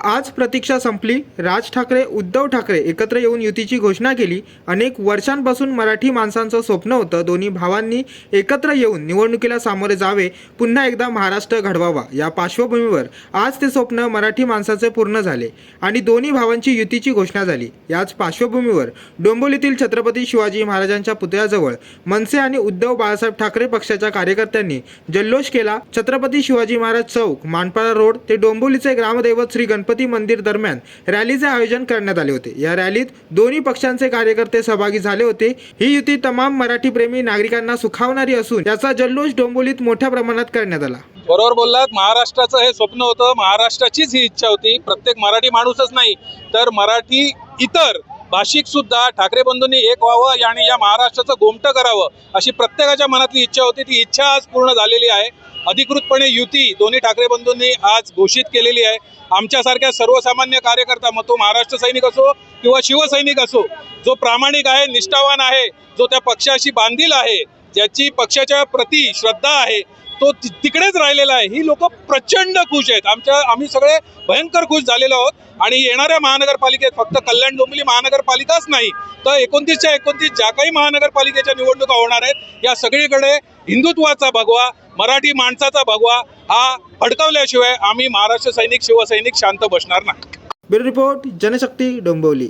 आज प्रतीक्षा संपली। राज ठाकरे उद्धव ठाकरे एकत्र येऊन युतीची घोषणा केली। अनेक वर्षांपासून मराठी माणसांचं स्वप्न होतं दोन्ही भावांनी एकत्र येऊन निवडणुकीला सामोरे जावे, पुन्हा एकदा महाराष्ट्र घडवावा। या पार्श्वभूमीवर आज ते स्वप्न मराठी माणसाचे पूर्ण झाले आणि दोन्ही भावांची युतीची घोषणा झाली। याच पार्श्वभूमीवर डोंबिवलीतील छत्रपती शिवाजी महाराजांच्या पुतळ्याजवळ मनसे आणि उद्धव बाळासाहेब ठाकरे पक्षाच्या कार्यकर्त्यांनी जल्लोष केला। छत्रपती शिवाजी महाराज चौक, मानपाडा रोड ते डोंबिवलीचे ग्रामदैवत श्री गणपती मंदिर दरम्यान रॅलीचे आयोजन करण्यात आले होते। या रॅलीत दोन्ही पक्षांचे कार्यकर्ते सहभागी झाले होते। ही युती तमाम मराठी प्रेमी नागरिकांना सुखावणारी असून याचा जल्लोष डोंबिवलीत मोठ्या प्रमाणात करण्यात आला। बरोबर बोललात। महाराष्ट्राचं हे स्वप्न होतं, महाराष्ट्राचीच ही इच्छा होती। प्रत्येक मराठी माणूसच नाही तर मराठी इतर भाषिक सुद्धा ठाकरे बंधूंनी एक व्हावं आणि या महाराष्ट्राचं गोमटं करावं अशी प्रत्येकाच्या मनातली इच्छा होती। ती इच्छा आज पूर्ण झालेली आहे। अधिकृतपणे युती दोन्ही ठाकरे बंधूंनी आज घोषित केलेली आहे। आमच्यासारख्या सर्वसामान्य कार्यकर्ता, मग तो महाराष्ट्र सैनिक असो किंवा शिवसैनिक असो, जो प्रामाणिक आहे, निष्ठावान आहे, जो त्या पक्षाशी बांधील आहे, ज्याची पक्षाच्या प्रती श्रद्धा आहे, तो तिकडेच राहिलेला आहे। ही लोक प्रचंड खुश आहेत। आम्ही सगळे भयंकर खुश झालेलो आहोत आणि येणाऱ्या महानगरपालिकेत फक्त कल्याण डोंबिवली महानगरपालिकाच नाही तर 29च्या 29 ज्या काही महानगरपालिकेच्या निवडणुका होणार आहेत, या सगळीकडे हिंदुत्वाचा भगवा, मराठी माणसाचा भगवा हा फडकवल्याशिवाय आम्ही महाराष्ट्र सैनिक शिवसैनिक शांत बसणार नाही। Bureau report, Janshakti, Dombivli.